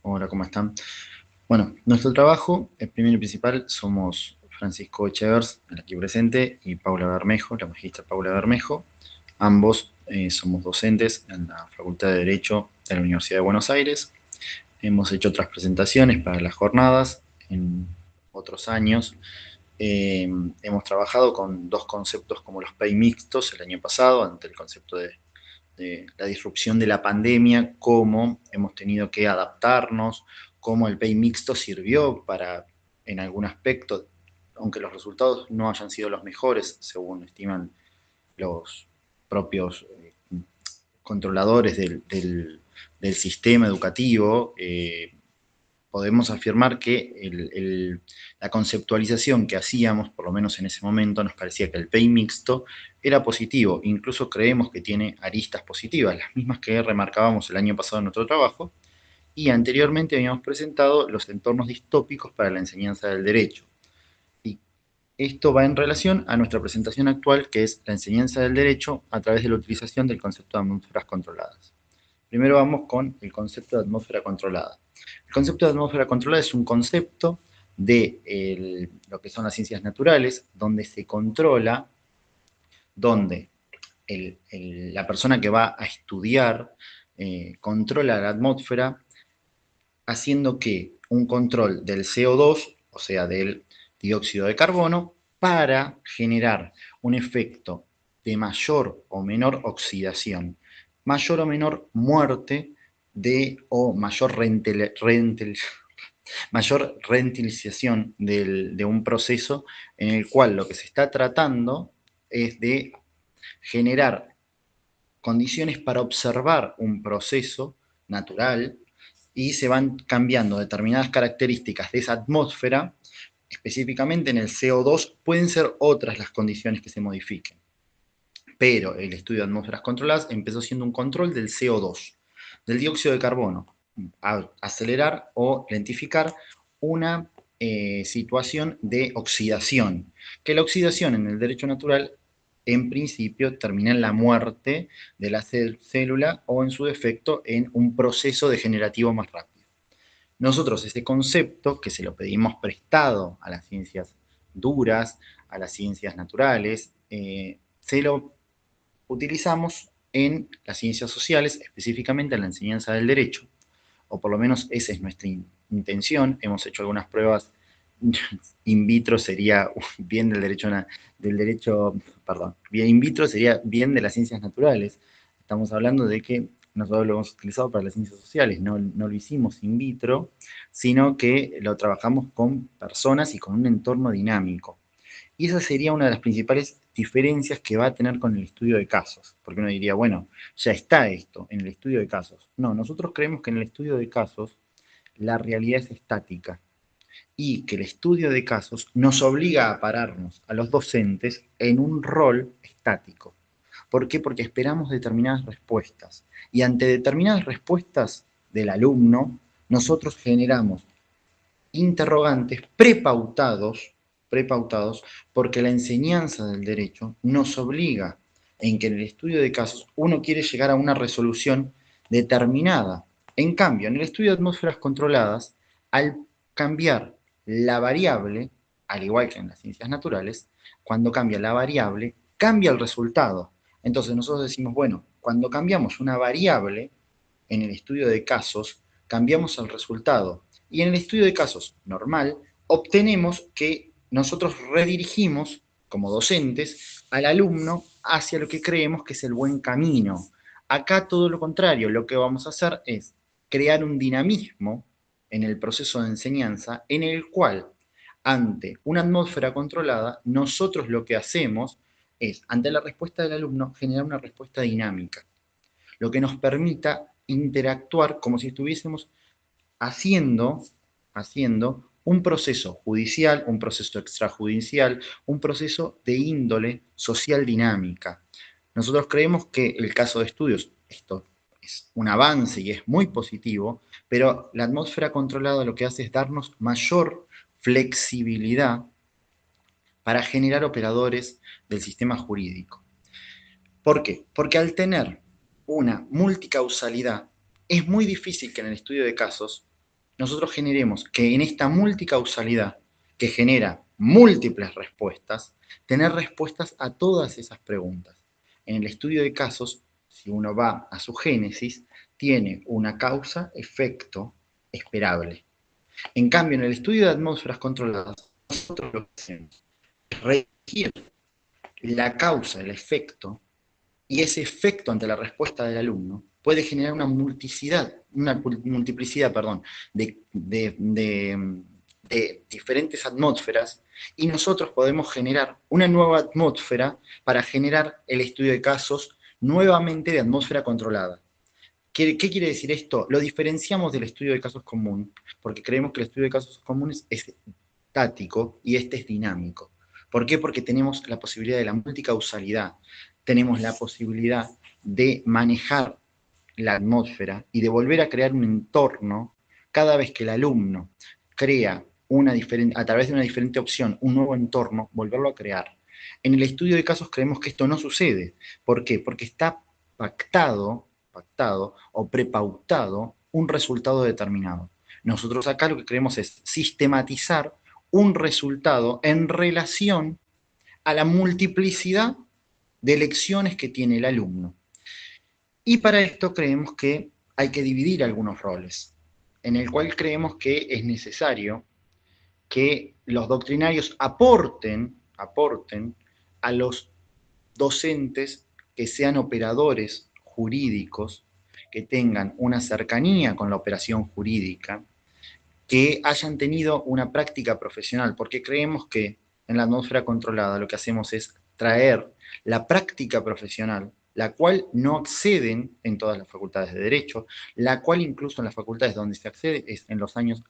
Hola, ¿cómo están? Bueno, nuestro trabajo, el primero y principal, somos Francisco Echevers, el aquí presente, y Paula Bermejo, la magistra Paula Bermejo. Ambos somos docentes en la Facultad de Derecho de la Universidad de Buenos Aires. Hemos hecho otras presentaciones para las jornadas en otros años. Eh, Hemos trabajado con dos conceptos como los PEI mixtos el año pasado, ante el concepto de la disrupción de la pandemia, cómo hemos tenido que adaptarnos, cómo el PEI mixto sirvió para, en algún aspecto, aunque los resultados no hayan sido los mejores, según estiman los propios controladores del sistema educativo, podemos afirmar que la conceptualización que hacíamos, por lo menos en ese momento, nos parecía que el PEI mixto era positivo. Incluso creemos que tiene aristas positivas, las mismas que remarcábamos el año pasado en nuestro trabajo, y anteriormente habíamos presentado los entornos distópicos para la enseñanza del derecho. Y esto va en relación a nuestra presentación actual, que es la enseñanza del derecho a través de la utilización del concepto de atmósferas controladas. Primero vamos con el concepto de atmósfera controlada. El concepto de atmósfera controlada es un concepto de lo que son las ciencias naturales, donde se controla, donde la persona que va a estudiar controla la atmósfera, haciendo que un control del CO2, o sea, del dióxido de carbono, para generar un efecto de mayor o menor oxidación, mayor o menor muerte o mayor rentilización de un proceso en el cual lo que se está tratando es de generar condiciones para observar un proceso natural y se van cambiando determinadas características de esa atmósfera, específicamente en el CO2, pueden ser otras las condiciones que se modifiquen. Pero el estudio de atmósferas controladas empezó siendo un control del CO2, del dióxido de carbono, a acelerar o lentificar una situación de oxidación, que la oxidación en el derecho natural en principio termina en la muerte de la célula o en su defecto en un proceso degenerativo más rápido. Nosotros ese concepto, que se lo pedimos prestado a las ciencias duras, a las ciencias naturales, se lo utilizamos en las ciencias sociales, específicamente en la enseñanza del derecho, o por lo menos esa es nuestra intención. Hemos hecho algunas pruebas in vitro, sería bien perdón, bien in vitro sería bien de las ciencias naturales. Estamos hablando de que nosotros lo hemos utilizado para las ciencias sociales, no lo hicimos in vitro, sino que lo trabajamos con personas y con un entorno dinámico. Y esa sería una de las principales diferencias que va a tener con el estudio de casos. Porque uno diría, bueno, ya está esto en el estudio de casos. No, nosotros creemos que en el estudio de casos la realidad es estática y que el estudio de casos nos obliga a pararnos a los docentes en un rol estático. ¿Por qué? Porque esperamos determinadas respuestas. Y ante determinadas respuestas del alumno, nosotros generamos interrogantes prepautados, porque la enseñanza del derecho nos obliga en que en el estudio de casos uno quiere llegar a una resolución determinada. En cambio, en el estudio de atmósferas controladas, al cambiar la variable, al igual que en las ciencias naturales, cuando cambia la variable, cambia el resultado. Entonces nosotros decimos, bueno, cuando cambiamos una variable en el estudio de casos, cambiamos el resultado. Y en el estudio de casos normal, obtenemos que nosotros redirigimos, como docentes, al alumno hacia lo que creemos que es el buen camino. Acá todo lo contrario, lo que vamos a hacer es crear un dinamismo en el proceso de enseñanza en el cual, ante una atmósfera controlada, nosotros lo que hacemos es, ante la respuesta del alumno, generar una respuesta dinámica, lo que nos permita interactuar como si estuviésemos haciendo, haciendo un proceso judicial, un proceso extrajudicial, un proceso de índole social dinámica. Nosotros creemos que el caso de estudios, esto es un avance y es muy positivo, pero la atmósfera controlada lo que hace es darnos mayor flexibilidad para generar operadores del sistema jurídico. ¿Por qué? Porque al tener una multicausalidad, es muy difícil que en el estudio de casos nosotros generemos que en esta multicausalidad, que genera múltiples respuestas, tener respuestas a todas esas preguntas. En el estudio de casos, si uno va a su génesis, tiene una causa-efecto esperable. En cambio, en el estudio de atmósferas controladas, nosotros lo que hacemos es regir la causa, el efecto, y ese efecto ante la respuesta del alumno puede generar una multiplicidad, de diferentes atmósferas, y nosotros podemos generar una nueva atmósfera para generar el estudio de casos nuevamente de atmósfera controlada. ¿Qué quiere decir esto? Lo diferenciamos del estudio de casos común, porque creemos que el estudio de casos comunes es estático y este es dinámico. ¿Por qué? Porque tenemos la posibilidad de la multicausalidad, tenemos la posibilidad de manejar la atmósfera y de volver a crear un entorno cada vez que el alumno crea a través de una diferente opción un nuevo entorno, volverlo a crear. En el estudio de casos creemos que esto no sucede. ¿Por qué? Porque está pactado o prepautado un resultado determinado. Nosotros acá lo que queremos es sistematizar un resultado en relación a la multiplicidad de elecciones que tiene el alumno. Y para esto creemos que hay que dividir algunos roles, en el cual creemos que es necesario que los doctrinarios aporten a los docentes que sean operadores jurídicos, que tengan una cercanía con la operación jurídica, que hayan tenido una práctica profesional, porque creemos que en la atmósfera controlada lo que hacemos es traer la práctica profesional, la cual no acceden en todas las facultades de Derecho, la cual incluso en las facultades donde se accede es en los años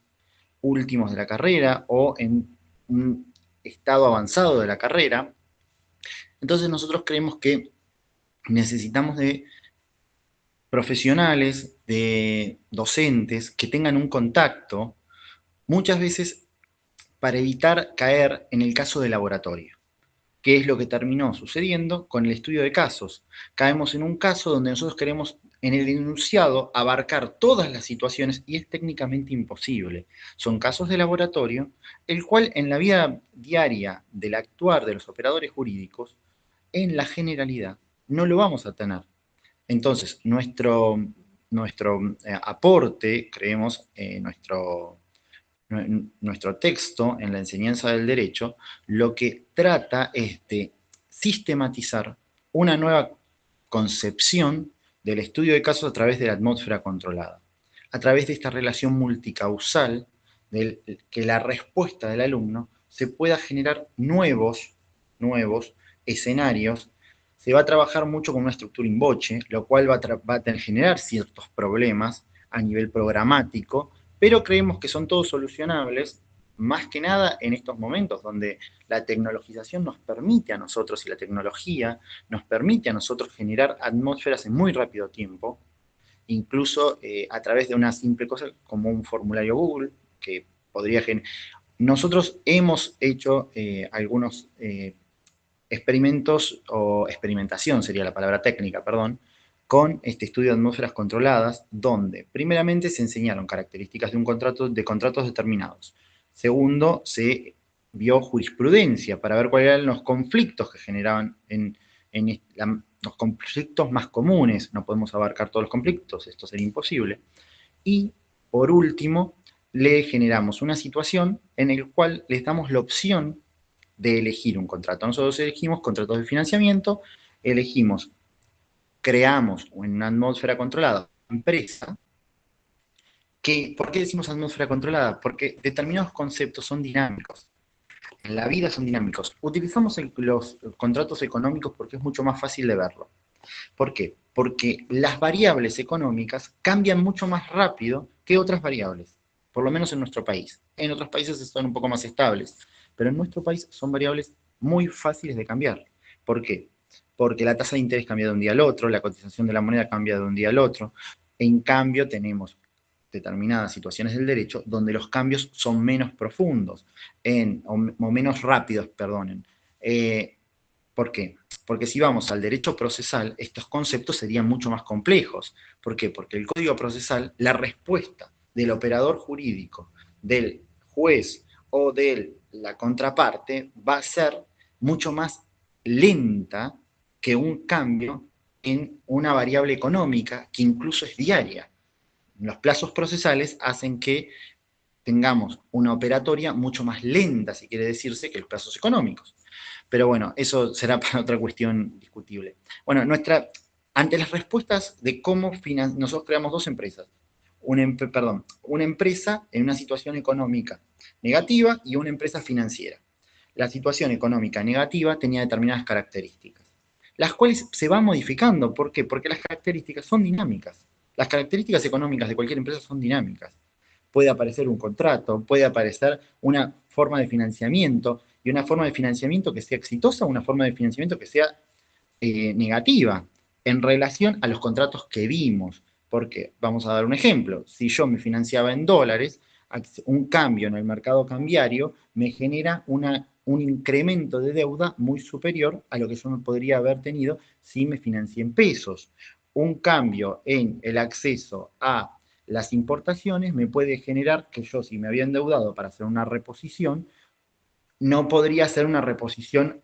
últimos de la carrera o en un estado avanzado de la carrera. Entonces nosotros creemos que necesitamos de profesionales, de docentes que tengan un contacto, muchas veces para evitar caer en el caso de laboratorio, que es lo que terminó sucediendo con el estudio de casos. Caemos en un caso donde nosotros queremos en el enunciado abarcar todas las situaciones y es técnicamente imposible. Son casos de laboratorio, el cual en la vida diaria del actuar de los operadores jurídicos, en la generalidad, no lo vamos a tener. Entonces, nuestro aporte, creemos, nuestro texto en la enseñanza del derecho, lo que trata es de sistematizar una nueva concepción del estudio de casos a través de la atmósfera controlada, a través de esta relación multicausal, que la respuesta del alumno se pueda generar nuevos escenarios. Se va a trabajar mucho con una estructura in voce, lo cual va a generar ciertos problemas a nivel programático, pero creemos que son todos solucionables, más que nada en estos momentos donde la tecnologización nos permite a nosotros y la tecnología nos permite a nosotros generar atmósferas en muy rápido tiempo, incluso a través de una simple cosa como un formulario Google, que podría generar. Nosotros hemos hecho algunos experimentos, o experimentación sería la palabra técnica, perdón, con este estudio de atmósferas controladas, donde primeramente se enseñaron características de contratos determinados. Segundo, se vio jurisprudencia para ver cuáles eran los conflictos que generaban los conflictos más comunes. No podemos abarcar todos los conflictos, esto sería imposible. Y, por último, le generamos una situación en la cual les damos la opción de elegir un contrato. Nosotros elegimos contratos de financiamiento, creamos en una atmósfera controlada una empresa. ¿Por qué decimos atmósfera controlada? Porque determinados conceptos son dinámicos. En la vida son dinámicos. Utilizamos los contratos económicos porque es mucho más fácil de verlo. ¿Por qué? Porque las variables económicas cambian mucho más rápido que otras variables, por lo menos en nuestro país. En otros países son un poco más estables, pero en nuestro país son variables muy fáciles de cambiar. ¿Por qué? Porque la tasa de interés cambia de un día al otro, la cotización de la moneda cambia de un día al otro. En cambio, tenemos determinadas situaciones del derecho donde los cambios son menos profundos, o menos rápidos, perdonen. ¿Por qué? Porque si vamos al derecho procesal, estos conceptos serían mucho más complejos. ¿Por qué? Porque el código procesal, la respuesta del operador jurídico, del juez o de la contraparte va a ser mucho más lenta que un cambio en una variable económica que incluso es diaria. Los plazos procesales hacen que tengamos una operatoria mucho más lenta, si quiere decirse, que los plazos económicos. Pero bueno, eso será para otra cuestión discutible. Bueno, ante las respuestas de cómo nosotros creamos dos empresas. Una empresa en una situación económica negativa y una empresa financiera. La situación económica negativa tenía determinadas características, las cuales se van modificando. ¿Por qué? Porque las características son dinámicas. Las características económicas de cualquier empresa son dinámicas. Puede aparecer un contrato, puede aparecer una forma de financiamiento, y una forma de financiamiento que sea exitosa, una forma de financiamiento que sea negativa en relación a los contratos que vimos. Porque, vamos a dar un ejemplo, si yo me financiaba en dólares, un cambio en el mercado cambiario me genera un incremento de deuda muy superior a lo que yo me podría haber tenido si me financié en pesos. Un cambio en el acceso a las importaciones me puede generar que yo, si me había endeudado para hacer una reposición, no podría hacer una reposición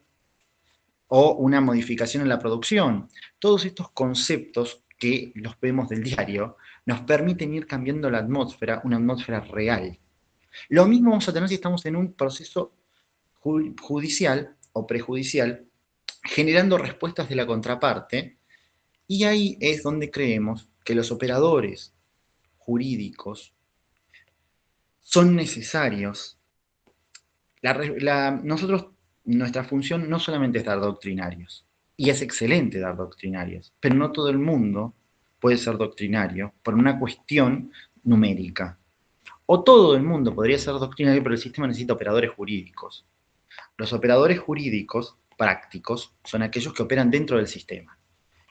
o una modificación en la producción. Todos estos conceptos que los vemos del diario nos permiten ir cambiando la atmósfera, una atmósfera real. Lo mismo vamos a tener si estamos en un proceso judicial o prejudicial, generando respuestas de la contraparte, y ahí es donde creemos que los operadores jurídicos son necesarios. Nosotros, nuestra función no solamente es dar doctrinarios, y es excelente dar doctrinarios, pero no todo el mundo puede ser doctrinario por una cuestión numérica. O todo el mundo podría ser doctrinario, pero el sistema necesita operadores jurídicos. Los operadores jurídicos prácticos son aquellos que operan dentro del sistema.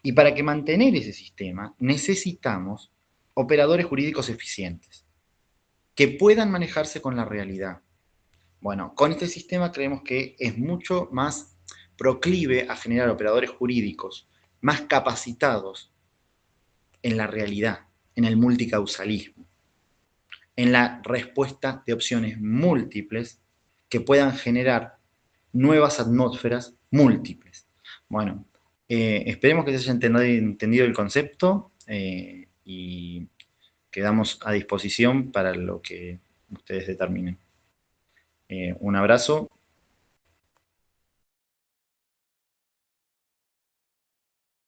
Y para que mantener ese sistema necesitamos operadores jurídicos eficientes, que puedan manejarse con la realidad. Bueno, con este sistema creemos que es mucho más proclive a generar operadores jurídicos más capacitados en la realidad, en el multicausalismo, en la respuesta de opciones múltiples que puedan generar nuevas atmósferas múltiples. Bueno, esperemos que se haya entendido el concepto y quedamos a disposición para lo que ustedes determinen. Un abrazo